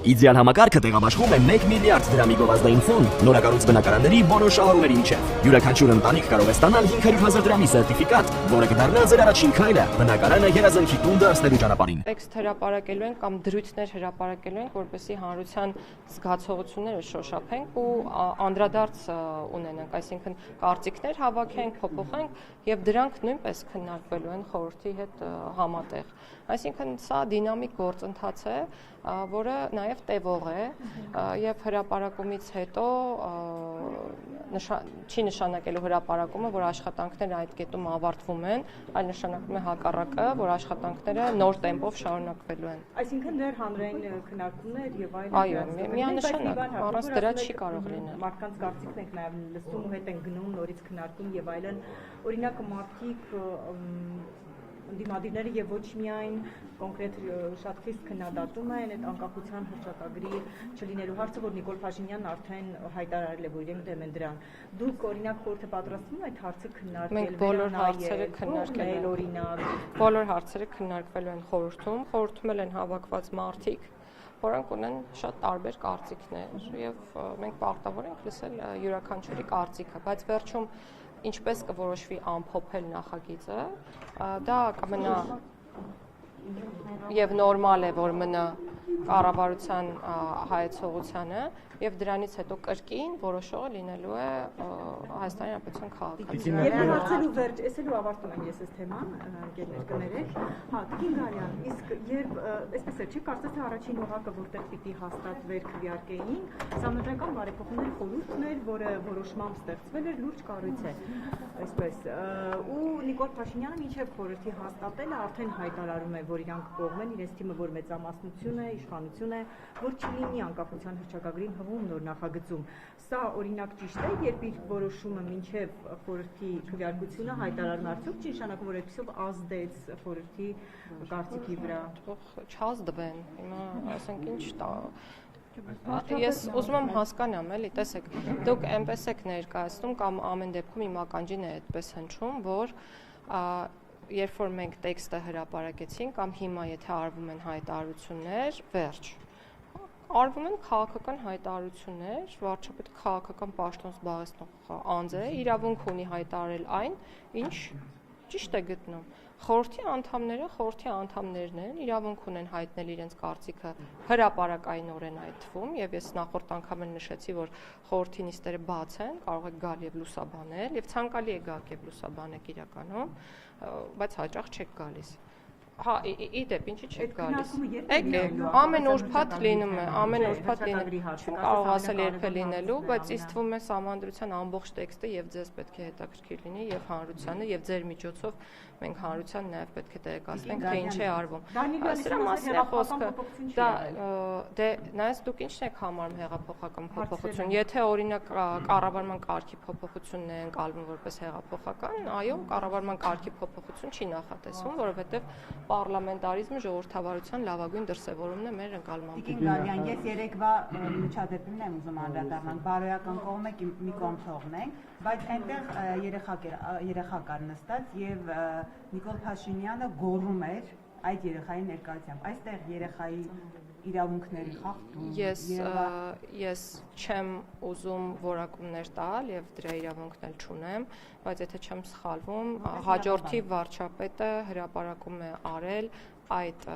Իդեալ համակարգը տեղաբաշխում է 1 միլիարդ դրամի գովազդային ֆոնդ նորակառույց բնակարանների բոլոր շահառուների միջև։ Յուրաքանչյուր ընտանիք կարող է ստանալ 500,000 դրամի սերտիֆիկատ, որը կդառնա ձեր առաջին քայլը բնակարանը երազանքի տուն դարձնելու ճանապարհին։ Տեքստ հրապարակելու են կամ դրույթներ հրապարակելու են, որպեսզի հանրության զգացողությունները շոշափենք ու անդրադարձ ունենանք, այսինքն կարծիքներ հավաքենք, փոփոխենք եւ դրանք նույնպես քննարկվելու են խորհրդի հետ համատեղ։ Այսինքն սա դինամիկ գործընթաց է, որը նաև տևող է եւ հրապարակումից հետո չի նշանակելու հրապարակումը, որ աշխատանքները այդ կետում ավարտվում են, այլ նշանակում է հակառակը, որ աշխատանքները նոր տեմպով շարունակվելու են։ Այսինքն դեռ հանրային քննարկումներ եւ այլն։ Այո, միանշանակ, առանց դրա չի կարող լինել։ Մարդկանց կարծիքն ենք նաև լսում ու հետ են գնում նորից քննարկում եւ այլն։ Օրինակ մարդիկ դիմադիրները եւ ոչ միայն կոնկրետ շատ խիստ քննադատում են այդ անկախության հռչակագրի չլինելու հարցը, որ Նիկոլ Փաշինյանն արդեն հայտարարել է, որ իրենք դեմ են դրան։ Դուք օրինակ խորհուրդ պատրաստվում այդ հարցը քննարկել։ Մենք բոլոր հարցերը քննարկել ենք, օրինակ բոլոր հարցերը քննարկվելու են խորհրդում, խորհրդում են հավաքված մարդիկ, որոնք ունեն շատ տարբեր կարծիքներ եւ մենք պարտավոր ենք լսել յուրաքանչյուրի կարծիքը, բայց վերջում ինչպես կորոշվի ամփոփել նախագիծը, դա կմնա եւ նորմալ է, որ մնա կառավարության հայեցողությանը եւ դրանից հետո կրկին որոշողը լինելու է Հայաստանի Հանրապետության քաղաքացի։ Եվ հարցելու վերջ, էսելու ավարտում եմ ես այս թեման, ընկերներ կներեք։ Հա, Տիկին Գալյան, իսկ երբ այսպես է, չի կարծես թե առաջին օղակը որտեղ պիտի հաստատվեր քվեարկեին, Սահմանադրական բարեփոխումների խորհուրդն էր, որը որոշմամբ ստեղծվել էր, լուրջ կառույց է, այսպես։ Ու Նիկոլ Փաշինյանը մինչև խորհրդի հաստատելը արդեն հայտարարում է, որ իրանք կողմ են, իրենց թիմը որ մեծամասնություն է, իշխանություն է, որ չլինի անկախության հռչակագրին հղում նոր նախագծում։ Սա օրինակ ճիշտ է, երբ իր որոշումը մինչև խորհրդի քվեարկությունը հայտարարում արդյոք չի նշանակում, որ այդպեսով ազդեց խորհրդի կարծիքի վրա։ Չազդվեն, հիմա ասենք ինչ տա։ Ես ուզում եմ հասկանամ, էլի, տեսեք, դուք այնպես եք ներկայացնում կամ ամեն դեպքում իմ ականջին է այդպես հնչում, որ երբ որ մենք տեքստը հրապարակեցինք կամ հիմա եթե արվում են հայտարարություններ, վերջ։ Արվում են քաղաքական հայտարարություններ, վարչապետը քաղաքական պաշտոն զբաղեցնող անձ է, իրավունք ունի հայտարարել այն, ինչ ճիշտ է գտնում։ Խորհրդի անդամներն են, իրավունք ունեն հայտնել իրենց կարծիքը հրապարակայնորեն այդ թվում, եւ ես նախորդ անգամ նշեցի, որ խորհրդի նիստերը բաց են, կարող եք գալ եւ լուսաբանել, եւ ցանկալի է գալ եւ լուսաբանեք իրականում, բայց հաճախ չեք գալիս։ Հա, իդեպ, ինչի չեք գալիս։ Ամեն ուրբաթ լինում է, ամեն ուրբաթ լինում։ Չեմ կարող ասել երբ է լինելու, բայց ինձ թվում է Սահմանադրության ամբողջ տեքստը եւ ձեզ պետք է հետաքրքիր լինի եւ հանրությանը եւ ձեր միջոցով մենք հանրության նաեւ պետք է տեղեկացնենք, թե ինչ է արվում։ Սրա մասին է խոսքը։ Դա դե նայես դուք ինչն եք համարում հեղափոխական փոփոխություն։ Եթե օրինակ կառավարման կարգի փոփոխությունն է ընկալվում որպես հեղափոխական, այո, կառավարման կարգի փոփոխություն չի նախատեսվում, որովհետեւ պարլամենտարիզմը ժողովրդավարության լավագույն դրսևորումն է մեր ընկալման։ Տիկին Գալյան, ես երեկվա միջադեպին եմ ուզում անդրադառնալ, բարոյական կողմը մի կողմ թողնենք, բայց այնտեղ երեխա կար նստած եւ Նիկոլ Փաշինյանը գոռում էր այդ երեխայի ներկայությամբ։ Այստեղ երեխայի իրավունքների խախտում։ Ես չեմ ուզում որակումներ տալ եւ դրա իրավունքն էլ չունեմ, բայց եթե չեմ սխալվում, հաջորդի վարչապետը հրապարակում է արել այդ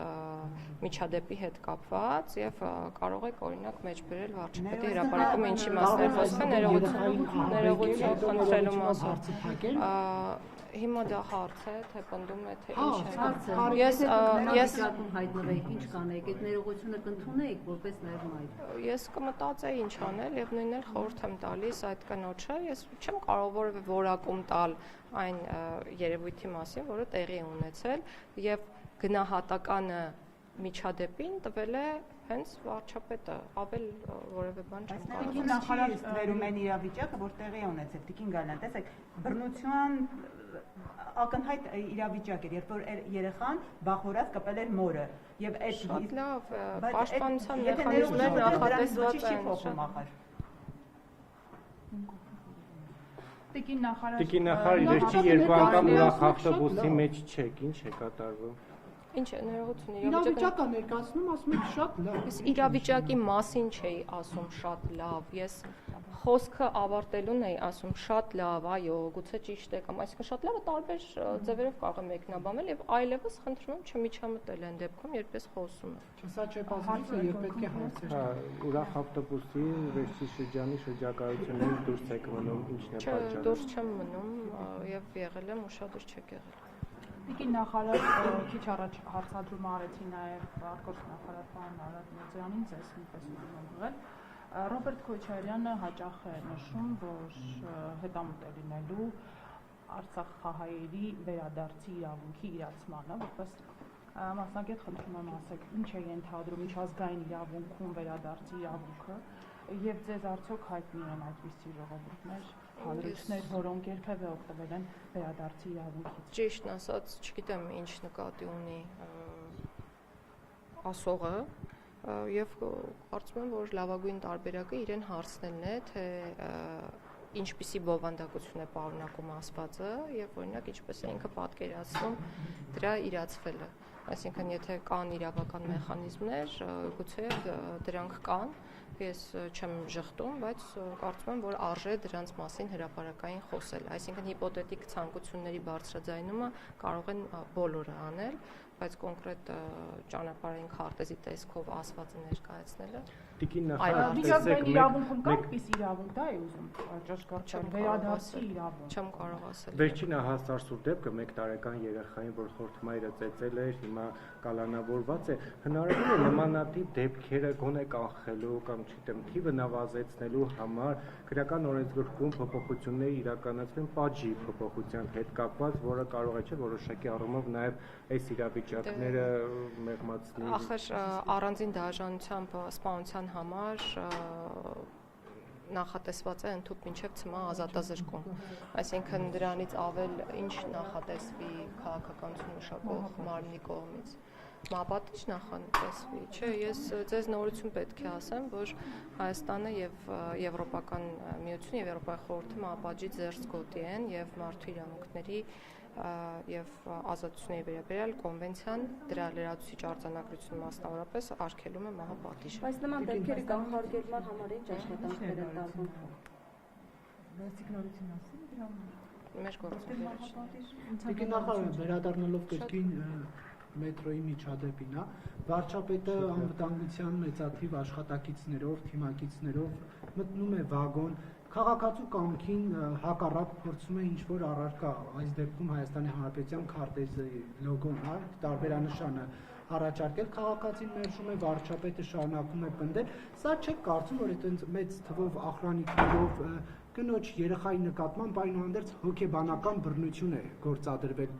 միջադեպի հետ կապված եւ կարող եք օրինակ մեջ բերել վարչապետի հրապարակումը ինչի մասն է խոսքը ներողություն խնդրելու մասին։ Հիմա դա հարց է, թե պնդում է, թե ինչ է։ Ես հայտնվեիք, ինչ կանեիք, այդ ներողությունը կընդունեիք որպես մեր մայր։ Ես կմտածեի ինչ անել եւ նույնն էլ խորհուրդ եմ տալիս այդ կնոջը։ Ես չեմ կարող որևէ որակում տալ այն երևույթի մասին, որը տեղի է ունեցել եւ գնահատականը միջադեպին տվել է հենց վարչապետը, ավել որևէ բան չեմ կարող։ Տիկին նախարարը ստվերում են իրավիճակը, որ տեղի է ունեցել, Տիկին Գալյան, տեսեք, բռնության ակնհայտ իրավիճակ էր, երբ որ երեխան բախորած կպել էր մորը եւ այդ շատ լավ պաշտպանության մեխանիզմներ նախատեսված են։ Տիկին նախարար, իրոք չի երկու անգամ ուրախ ավտոբուսի մեջ չեք, ինչ է կատարվում։ Ինչ է ներողություն, իրավիճակը ներկայացնում, ասում եք շատ լավ։ Ես իրավիճակի մասին չէի ասում շատ լավ, ես խոսքը ավարտելուն էի ասում շատ լավ, այո, գուցե ճիշտ է կամ այսինքն շատ լավը տարբեր ձևերով կարող է մեկնաբանել եւ այլևս խնդրում եմ չմիջամտել այն դեպքում, երբ ես խոսում եմ։ Սա չէ բազմիցս եւ պետք է հարցեր։ Ուրախ ավտոբուսի վերջի շրջանի շրջակայությունից դուրս եք մնում, ինչն է պատճառը։ Չէ, դուրս չեմ մնում եւ եղել եմ, ուշադիր չեք եղել։ Տիկին նախարար քիչ առաջ հարցադրում արեցի նաև արտգործնախարար պարոն Արադ Միրզոյանին, ձեզ նույնպես ուզում եմ ուղղել։ Ռոբերտ Քոչարյանը հաճախ է նշում, որ հետամուտ է լինելու արցախահայերի վերադարձի իրավունքի իրացմանը, որպես մասնագետ խնդրում եմ ասեք, ինչ է ենթադրում միջազգային իրավունքում վերադարձի իրավունքը եւ ձեզ արդյոք հայտնի են այդպիսի ժողովուրդներ, հանրություններ, որոնք երբևէ օգտվել են վերադարձի իրավունքից։ Ճիշտն ասած, չգիտեմ ինչ նկատի ունի ասողը եւ կարծում եմ, որ լավագույն տարբերակը իրեն հարցնելն է, թե ինչպիսի բովանդակություն է պարունակում ասվածը եւ օրինակ ինչպես է ինքը պատկերացնում դրա իրացվելը։ Այսինքն, եթե կան իրավական մեխանիզմներ, գուցե դրանք կան, ես չեմ ժխտում, բայց կարծում եմ, որ արժե դրանց մասին հրապարակային խոսել։ Այսինքն, հիպոթետիկ ցանկությունների բարձրաձայնումը կարող են բոլորը անել, բայց կոնկրետ ճանապարհային քարտեզի տեսքով ասվածը ներկայացնելը Տիկին նախարար, միջազգային իրավունքում կա այդպես իրավունք, դա է ուզում ճշգրտել, վերադարձի իրավունք։ Չեմ կարող ասել։ Վերջինահասարսուր դեպքը 1 տարեկան երեխային, որ խորթմայրը ծեծել էր, հիմա կալանավորված է, հնարավոր է նմանատիպ դեպքերը գոնե կանխելու կամ չգիտեմ, թիվը նվազեցնելու համար քրեական օրենսգրքում փոփոխություններ իրականացնեն պատժի փոփոխության հետ կապված, որը կարող է չէ որոշակի առումով նաև այս իրավիճակները մեղմացնի։ Ախր առանձին դաշնությամբ սպանության համար նախատեսված է ընդհանուր մինչև ցմահ ազատազրկում։ Այսինքն դրանից ավել ինչ նախատեսվի քաղաքականություն մշակող մարմնի կողմից։ Մապատիչ նախատեսվի, չէ, ես ձեզ նորություն պետք է ասեմ, որ Հայաստանը եւ Եվրոպական միությունը եւ Եվրոպայի խորհուրդը մապատիչ ձեռքգոտի են եւ մարդու իրավունքների եւ ազատությունների վերաբերյալ կոնվենցիան դրա լրացուցիչ արձանագրությունը մասնավորապես արգելում է մահապատիժը։ Բայց նման դեպքերի կանխարգելման համար ինչ աշխատանքներ են տարվում։ Վերցիկնորություն ասեմ դրա Մեր գործընկերոջ։ Տիկին նախարար, վերադառնալով կրկին մետրոյի միջադեպին, վարչապետը անվտանգության մեծաթիվ աշխատակիցներով, թիմակիցներով մտնում է վագոն, քաղաքացու կամքին հակառակ փորձում է ինչ-որ առարկա, այս դեպքում Հայաստանի Հանրապետության քարտեզի լոգոն, տարբերանշանը առաջարկել, քաղաքացին մերժում է, վարչապետը շարունակում է պնդել, սա չեք կարծում, որ այդպես մեծ թվով ախրանիկներով կնոջ երեխայի նկատմամբ այնուհանդերձ հոգեբանական բռնություն է գործադրվել։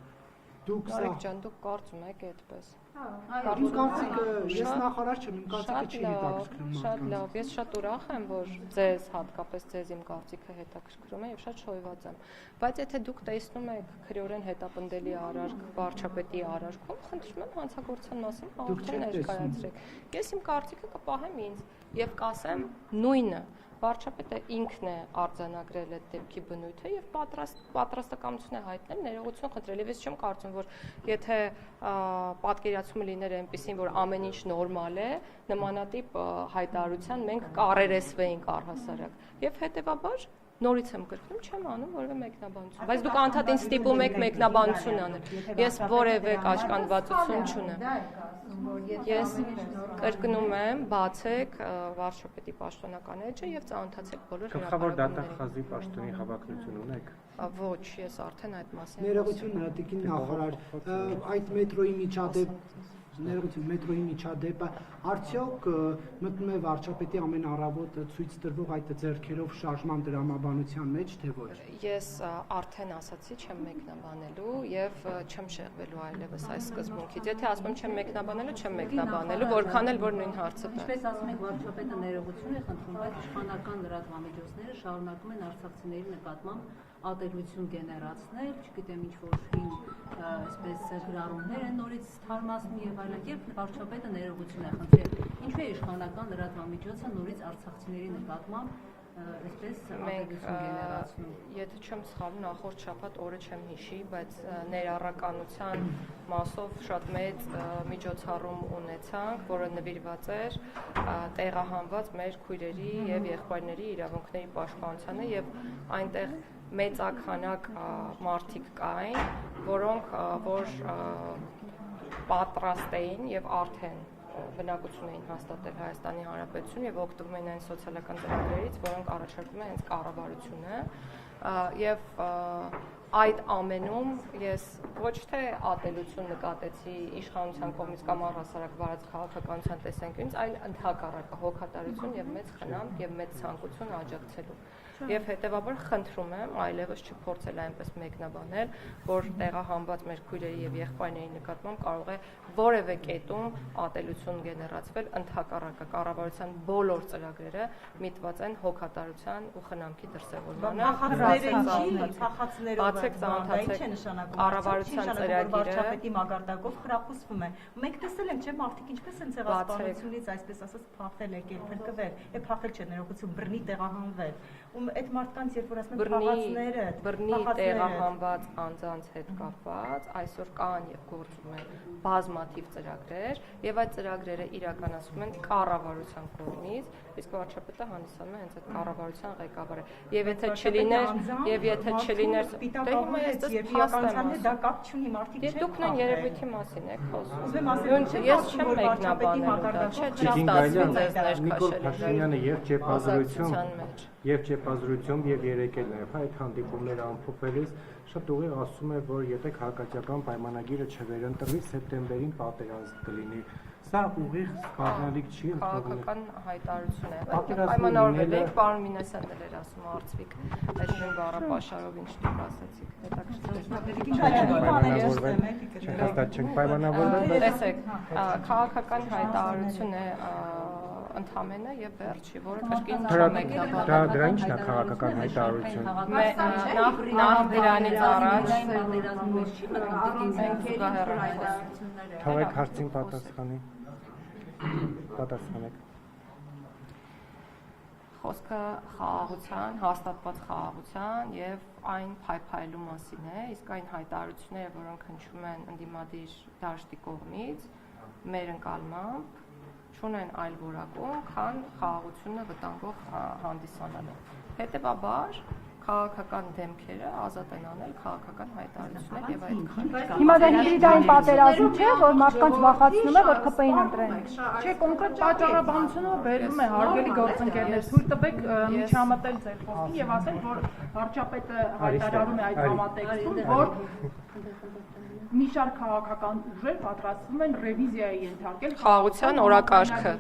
Դուք Արեք ջան, դուք կարծում եք այդպես։ Իմ կարծիքը, ես նախարար չեմ, իմ կարծիքը չի հետաքրքրում։ Շատ լավ, ես շատ ուրախ եմ, որ ձեզ, հատկապես ձեզ իմ կարծիքը հետաքրքրում է եւ շատ շոյված եմ։ Բայց եթե դուք տեսնում եք քրեորեն հետապնդելի արարք վարչապետի արարքում, խնդրում եմ հանցագործության մասին հաղորդում ներկայացրեք։ Ես իմ կարծիքը կպահեմ ինձ եւ կասեմ նույնը։ Վարչապետը ինքն է արձանագրել այդ դեպքի բնույթը եւ պատրաստակամություն է հայտնել ներողություն խնդրել։ Ես չեմ կարծում, որ եթե պատկերացումը լիներ այնպեսին, որ ամեն ինչ նորմալ է, նմանատիպ հայտարարության մենք կառերեսվեինք առհասարակ։ Եվ հետեւաբար նորից եմ կրկնում, չեմ անում որևէ մեկնաբանություն, բայց դուք անդադ ինձ ստիպում եք մեկնաբանություն անել։ Ես որևէ կաշկանդվածություն չունեմ։ Ես կրկնում եմ, բացեք վարչապետի պաշտոնական էջը եւ ծանոթացեք բոլոր Գլխավոր դատախազի պաշտոնի հավակնություն ունեք։ Ոչ, ես արդեն այդ մասին Ներողություն, տիկին նախարար, այդ մետրոյի միջադեպը արդյոք մտնում է վարչապետի ամեն առավոտ ցույց տրվող այդ ձեռքերով շարժման դրամաբանության մեջ, թե ոչ։ Ես արդեն ասացի, չեմ մեկնաբանելու եւ չեմ շեղվելու այլևս այս սկզբունքից։ Եթե ասում եմ չեմ մեկնաբանելու, չեմ մեկնաբանելու, որքան էլ որ նույն հարցը տա։ Ինչպես ասում եք, վարչապետը ներողություն է խնդրում, բայց իշխանական լրատվամիջոցները շարունակում են արցախցիների նկատմամբ ատելություն գեներացնել, չգիտեմ ինչ-որ հին այսպես գրառումներ են նորից թարմացնում եւ այլն, երբ վարչապետը ներողություն է խնդրել։ Ինչու է իշխանական լրատվամիջոցը նորից արցախցիների նկատմամբ այսպես մենք ատելություն գեներացնում։ եթե չեմ սխալվում, նախորդ շաբաթ օրը չեմ հիշի, բայց ներառականության մասով շատ մեծ միջոցառում ունեցանք, որը նվիրված էր տեղահանված մեր քույրերի եւ եղբայրների իրավունքների պաշտպանությանը եւ այնտեղ մեծաքանակ մարդիկ կային, որոնք որ պատրաստ էին եւ արդեն բնակություն էին հաստատել Հայաստանի Հանրապետություն եւ օգտվում էին այն սոցիալական ծրագրերից, որոնք առաջարկում են հենց կառավարությունը եւ այդ ամենում ես ոչ թե ատելություն նկատեցի իշխանության կողմից կամ առհասարակ վարած քաղաքականության տեսանկյունից, այլ ընդհակառակը հոգատարություն եւ մեծ խնամք եւ մեծ ցանկություն աջակցելու։ Եվ հետեւաբար խնդրում եմ այլևս չփորձել այնպես մեկնաբանել, որ տեղահանված մեր քույրերի եւ եղբայրների նկատմամբ կարող է որևէ կետում ատելություն գեներացվել, ընդհակառակը կառավարության բոլոր ծրագրերը միտված են հոգատարության ու խնամքի դրսևորմանը։ Բացեք ծանոթացեք կառավարության ծրագիրը վարչապետի մակարդակով խրախուսվում է։ Մենք տեսել ենք, չէ՞, մարդիկ ինչպես են ցեղասպանությունից, այսպես ասած, փախել եկել, փրկվել, փախել չէ, ներողություն, բռնի տեղահանվել։ Ու այդ մարդկանց երբ որ ասում են փախածները, բռնի տեղահանված անձանց հետ կապված, այսօր կան եւ գործում են բազմաթիվ ծրագրեր, եւ այդ ծրագրերը իրականացվում են կառավարության կողմից, իսկ վարչապետը հանդիսանում է հենց այդ կառավարության ղեկավարը։ Եվ եթե չլիներ, հիմա ես իրականության հետ դա կապ չունի, մարդիկ չեն։ Դուք նույն երևույթի մասին եք խոսում։ Ուզում եմ ասել, ես չեմ մեկնաբանել դա, չէ՞, չստացվում ձեզ ներքաշել եւ ճեպազրույցում եւ երեկելներով այդ հանդիպումները ամփոփելիս շատ ուղիղ ասում է, որ եթե քաղաքացիական պայմանագիրը չվերընտրվի, սեպտեմբերին պատերազմ կլինի։ Սա ուղիղ սպառնալիք չի ընդունվում։ Քաղաքական հայտարարություն է։ Պայմանավորվել եք, պարոն Մինասյանն էլ էր ասում Արծվիկ, այդ նույն բառը Պաշարով ինչ դուք ասացիք, հետաքրքիր։ Հաստատ չենք պայմանավորվել։ Տեսեք, քաղաքական հայտարարություն է ընդհանրապես եւ վերջի, որը կրկին չմեկնաբանել։ Դրա ինչն է քաղաքական հայտարարություն։ Նախ դրանից առաջ Թողեք հարցին պատասխանեք։ Խոսքը խաղաղության, հաստատված խաղաղության եւ այն փայփայելու մասին է, իսկ այն հայտարարությունները, որոնք հնչում են ընդդիմադիր դաշտի կողմից, մեր ընկալմամբ չունեն այլ որակում, քան խաղաղությունը վտանգող հանդիսանալը։ Հետևաբար քաղաքական դեմքերը ազատ են անել քաղաքական հայտարարություններ եւ այդքան։ Հիմա դա հիբրիդային պատերազմ չէ, որ մարդկանց վախեցնում է, որ ԿՊ-ին ընտրեն։ Չէ, կոնկրետ պատճառաբանությունը բերվում է հարգելի գործընկերներ, թույլ տվեք միջամտել ձեր խոսքին եւ ասել, որ վարչապետը հայտարարում է այդ համատեքստում, որ մի շարք քաղաքական ուժեր պատրաստվում են ռևիզիայի ենթարկել խաղաղության օրակարգը,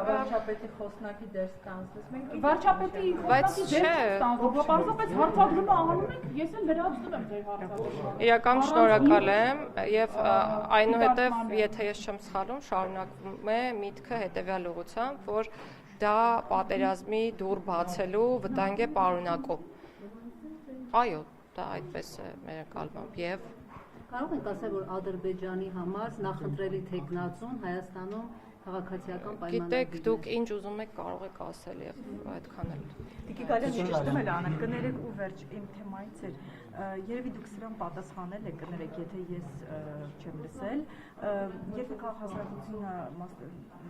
Վարչապետի խոսնակի դեր ստանձնես մենք։ Վարչապետի խոսնակի դեր ստանձնող, պարզապես հարցադրումը անում ենք, ես էլ լրացնում եմ ձեր հարցադրումը։ Իրական շնորհակալ եմ եւ այնուհետեւ, եթե ես չեմ սխալվում, շարունակվում է միտքը հետեւյալ ուղղությամբ, որ դա պատերազմի դուռ բացելու վտանգ է պարունակում։ Այո, դա այդպես է մեր ընկալմամբ եւ Կարող ենք ասել, որ Ադրբեջանի համար նախընտրելի թեկնածուն Հայաստանում քաղաքացիական պայմանագիր։ Գիտեք, դուք ինչ ուզում եք կարող եք ասել եւ այդքան էլ։ Տիկի Գալյան ճիշտում էլ անել, կներեք ու վերջ իմ թեմայից էր։ Երևի դուք սրան պատասխանել եք, կներեք, եթե ես չեմ լսել։ Երբ քաղաքացիությունը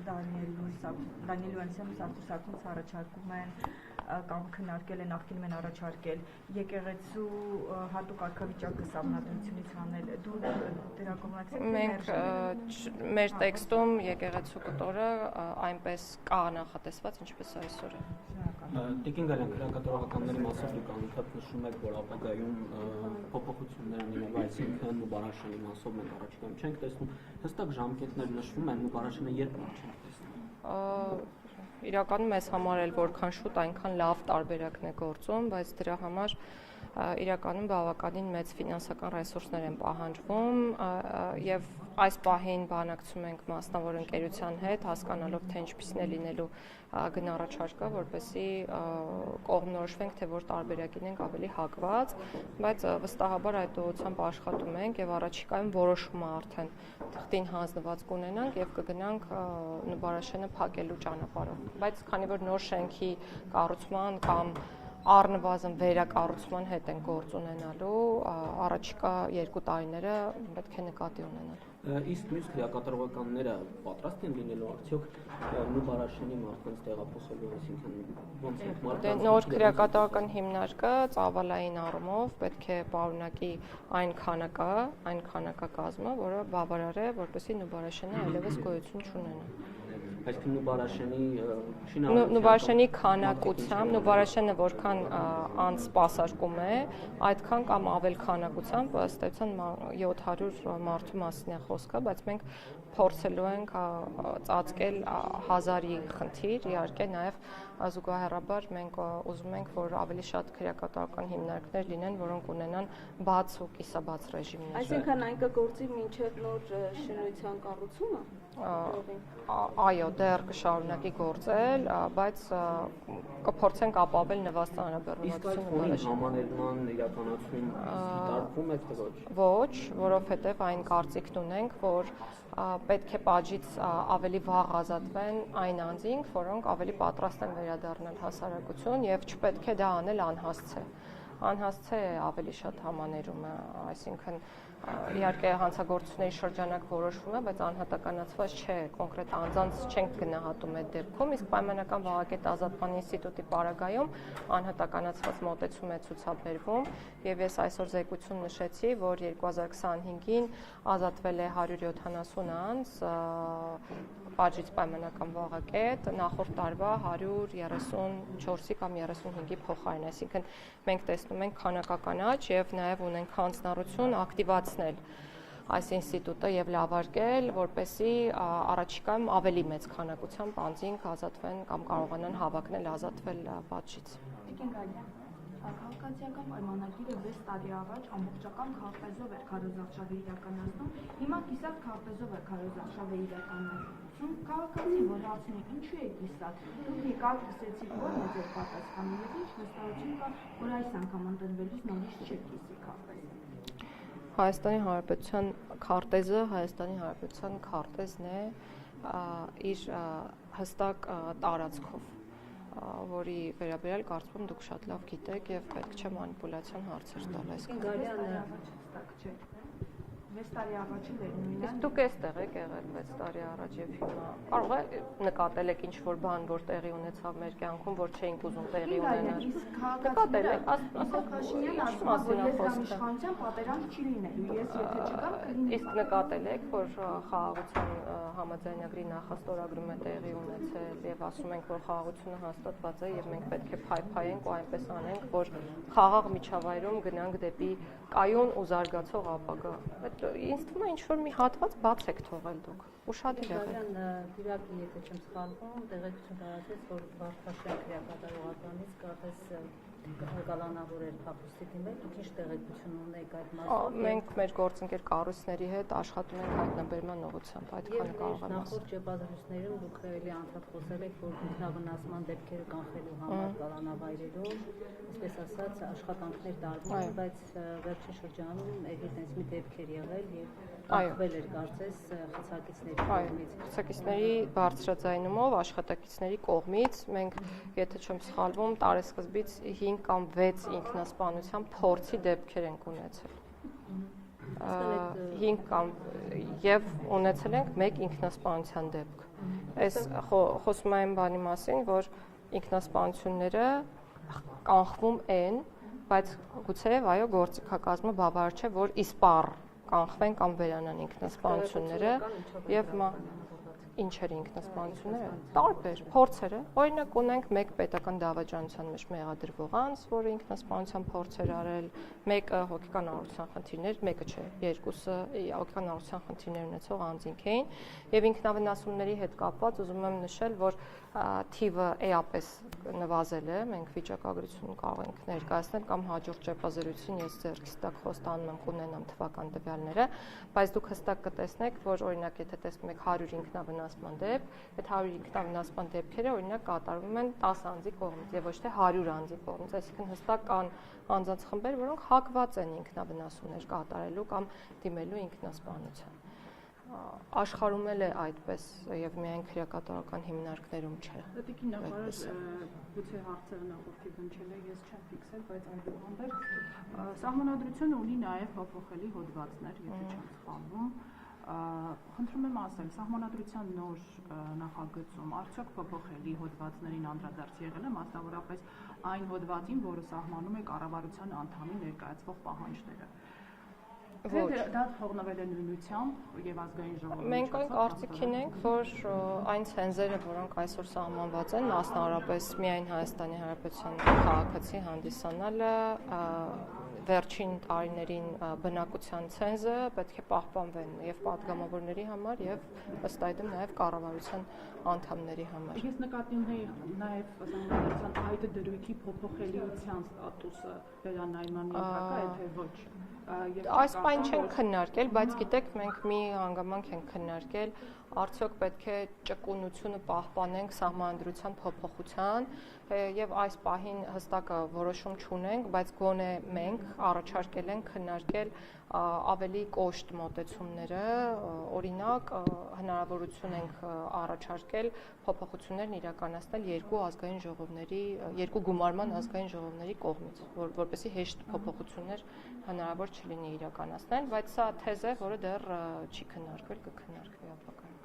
Դանիել Յովհաննիսյանն ու Սարգիս Սարգսյանց առաջարկում են կամ քննարկել են, նախկինում են առաջարկել եկեղեցու հատուկ կարգավիճակը սահմանադրությունից անել, դու դրա կողմնակցեք։ Մենք մեր տեքստում եկեղեցու կտորը այնպես կա նախատեսված, ինչպես այսօր է։ Տիկին Գալյան, քրեակատարողականների մասով դուք անընդհատ նշում եք, որ ապագայում փոփոխություններ լինելու, այսինքն Նուբարաշյանի մասով մենք առաջիկայում չենք տեսնում, հստակ ժամկետներ նշվում են, Նուբարաշյանը երբ չենք տեսնում։ Իրականում մեզ համար էլ որքան շուտ այնքան լավ տարբերակն է գործում, բայց դրա համար իրականում բավականին մեծ ֆինանսական ռեսուրսներ են պահանջվում եւ այս պահին բանակցում ենք մասնավոր ընկերության հետ, հասկանալով թե ինչպիսին է լինելու գնառաչարկը, որպեսզի կողմնորոշվենք, թե որ տարբերակին ենք ավելի հակված, բայց վստահաբար այդ ուղղությամբ աշխատում ենք եւ առաջիկայում որոշումը արդեն թղթին հանձնված կունենանք եւ կգնանք Նուբարաշենը փակելու ճանապարհով։ Բայց քանի որ նոր շենքի կառուցման կամ առնվազն վերակառուցման հետ են գործ ունենալու, առաջիկա 2 տարիները պետք է նկատի ունենալ։ Իսկ մյուս քրեակատարողականները պատրաստ են լինելու արդյոք Նուբարաշենի մարդկանց տեղափոխելու, այսինքն ոնց է մարդկանց նոր քրեակատարողական հիմնարկը ծավալային առումով պետք է պարունակի այն քանակակազմը, որը բավարար է, որպեսզի Նուբարաշենը այլևս գոյություն չունենա։ Այսինքն Նուբարաշենի քանակությամբ, Նուբարաշենը որքան անսպասարկում է, այդքան կամ ավել քանակությամբ, ըստ էության 700 մարդու մասին է խոսքը, բայց մենք փորձելու ենք ծածկել 1000-ի խնդիր, իհարկե նաև զուգահեռաբար մենք ուզում ենք, որ ավելի շատ քրեակատարողական հիմնարկներ լինեն, որոնք ունենան բաց ու կիսաբաց ռեժիմներ։ Այսինքն այն կգործի մինչև նոր շինության կառուցումը։ Այո, դեռ կշարունակի գործել, բայց կփորձենք ապավել նվաստան հարաբերությունները։ Իսկ համաներման իրականացում դիտարկվում է թե ոչ։ Ոչ, որովհետև այն կարծիքն ունենք, որ պետք է պատժից ավելի վաղ ազատվեն այն անձինք, որոնք ավելի պատրաստ են վերադառնալ հասարակություն եւ չպետք է դա անել անհասցե։ Անհասցե է ավելի շատ համաներումը, այսինքն իհարկե հանցագործությունների շրջանակ որոշվում է, բայց անհատականացված չէ, կոնկրետ անձանց չենք գնահատում այդ դեպքում, իսկ պայմանական վաղակետ ազատման ինստիտուտի պարագայում անհատականացված մոտեցում է ցուցաբերվում եւ ես այսօր զեկույցում նշեցի, որ 2025-ին ազատվել է 170 անձ պատժից պայմանական վաղակետ, նախորդ տարվա 134-ի կամ 35-ի փոխարեն, այսինքն մենք տեսնում ենք քանակական աճ եւ նաեւ ունենք հանձնառություն ակտիվացնել այս ինստիտուտը եւ լավարկել, որպեսզի առաջիկայում ավելի մեծ քանակությամբ անձինք ազատվեն կամ կարողանան հավակնել ազատվել պատժից։ Քաղաքացիական պայմանագիրը 6 տարի առաջ ամբողջական քարտեզով էր քարոզարշավը իրականացնում, հիմա կիսատ քարտեզով է քարոզարշավը իրականացնում։ Քաղաքացին որ հարցնի ինչու է կիսատ, դուք եկաք լսեցիք ո՞րն է ձեր պատասխանը եւ ինչ վստահություն կա, որ այս անգամ ընտրվելուց նորից չեք կիսի քարտեզը։ Հայաստանի Հանրապետության քարտեզը Հայաստանի Հանրապետության քարտեզն է իր հստակ տարածքով, որի վերաբերյալ կարծում դուք շատ լավ գիտեք եւ պետք չէ մանիպուլյացիան հարցեր տալ այս կարգը։ 6 տարի առաջ էր նույնն։ Դուք էստեղ եք եղել 6 տարի առաջ եւ հիմա կարող է նկատել եք ինչ-որ բան, որ տեղի ունեցավ մեր կյանքում, որ չէինք ուզում տեղի ունենալ։ Նկատել եք, ասենք Փաշինյանը ասում է, որ իշխանության պատերազմ չի լինելու, ես եթե չգամ կլինի։ Իսկ նկատել եք, որ խաղաղության համաձայնագրի նախաստորագրումը տեղի ունեցել եւ ասում ենք, որ խաղաղությունը հաստատված է եւ մենք պետք է փայփայենք ու այնպես անենք, որ խաղաղ միջավայրում գնանք դեպի կայուն ու զարգացող ապագա։ Ինձ թվում է ինչ-որ մի հատված բաց եք թողել դուք։ Ուշադիր եղեք։ Դիրակի, եթե չեմ սխալվում, տեղեկություն տարածեց, որ Վարդաշյան քրեակատարողականից կարծես կալանավոր էր փախուստի դիմել, դուք ինչ տեղեկություն ունեք այդ մասով։ Մենք մեր գործընկեր կառույցների հետ աշխատում ենք հայտնաբերման ուղղությամբ, այդքանը կարող եմ ասել։ Նախորդ ճեպազրույցներում դուք էլի անդադ խոսել եք, որ ինքնավնասման դեպքերը կանխելու համար կալանավայրերում, այսպես ասած, աշխատանքներ տարվում են, բայց վերջին շրջանում էլի տենց մի դեպքեր եղել եւ կանխվել էր կարծես խցակիցների կողմից։ Խցակիցների բարձրաձայնումով աշխատակիցների կողմից մենք, եթե չեմ սխալվում, տարեսկզբից 5 կամ 6 ինքնասպանության փորձի դեպքեր ենք ունեցել։ 5 կամ եւ ունեցել ենք 1 ինքնասպանության դեպք։ Այս խոսում եմ բանի մասին, որ ինքնասպանությունները կանխվում են, բայց գուցեև այո գործիքակազմը բավարար չէ, որ իսպառ կանխվեն կամ վերանան ինքնասպանությունները եւ ինչեր ինքնասպանությունները տարբեր փորձերը օրինակ ունենք մեկ պետական դավաճանության մեջ մեղադրվող անձ, որը ինքնասպանության փորձեր արել, մեկը հոգեկան առողջության խնդիրներ, մեկը չէ, երկուսը հոգեկան առողջության խնդիրներ ունեցող անձինք էին եւ ինքնավնասումների հետ կապված ուզում եմ նշել, որ թիվը էապես նվազել է, մենք վիճակագրություն կարող ենք ներկայացնել կամ հաջորդ ճեպազերություն ես ձեռքիս տակ խոստանում եմ կունենամ թվական տվյալները, բայց դուք հստակ կտեսնեք, որ օրինակ եթե տեսնում եք 100 ինքնավնասման դեպք, այդ 100 ինքնավնասման դեպքերը օրինակ կատարվում են 10 անձի կողմից եւ ոչ թե 100 անձի կողմից, այսինքն հստակ կան անձանց խմբեր, որոնք հակված են ինքնավնասումներ կատարելու կամ դիմելու ինքնասպանության։ Աշխարհում էլ է այդպես եւ միայն քրեակատարական հիմնարկներում չէ։ Տիկին նախարար գուցե հարցերը նախորդի հնչել է, ես չեմ ֆիքսել, բայց այնուհանդերձ սահմանադրությունը ունի նաեւ փոփոխելի հոդվածներ, եթե չեմ սխալվում։ Խնդրում եմ ասել, սահմանադրության նոր նախագծում արդյոք փոփոխելի հոդվածներին անդրադարձ եղել է, մասնավորապես այն հոդվածին, որը սահմանում է կառավարության անդամի ներկայացվող պահանջները։ Դա թողնվել է նույնությամբ եւ ազգային ժողովի։ Մենք այն կարծիքին ենք, որ այն ցենզերը, որոնք այսօր սահմանված են, մասնավորապես միայն Հայաստանի Հանրապետության քաղաքացի հանդիսանալը, վերջին տարիներին բնակության ցենզը պետք է պահպանվեն եւ պատգամավորների համար եւ ըստ այդմ նաեւ կառավարության անդամների համար։ Ես նկատի ունեի նաեւ սահմանադրության այդ դրույթի փոփոխելիության ստատուսը վերանայման ենթակա է թե ոչ։ Այս բան չենք քննարկել, բայց գիտեք, մենք մի հանգամանք ենք քննարկել, արդյոք պետք է ճկունությունը պահպանենք սահմանադրության փոփոխության եւ այս պահին հստակ որոշում չունենք, բայց գոնե մենք առաջարկել ենք քննարկել ավելի կոշտ մոտեցումները, օրինակ հնարավորություն ենք առաջարկել փոփոխություններն իրականացնել երկու գումարման ազգային ժողովների կողմից, որպեսզի հեշտ փոփոխություններ հնարավոր չլինի իրականացնել, բայց սա թեզ է, որը դեռ չի քննարկվել, կքննարկվի ապագայում։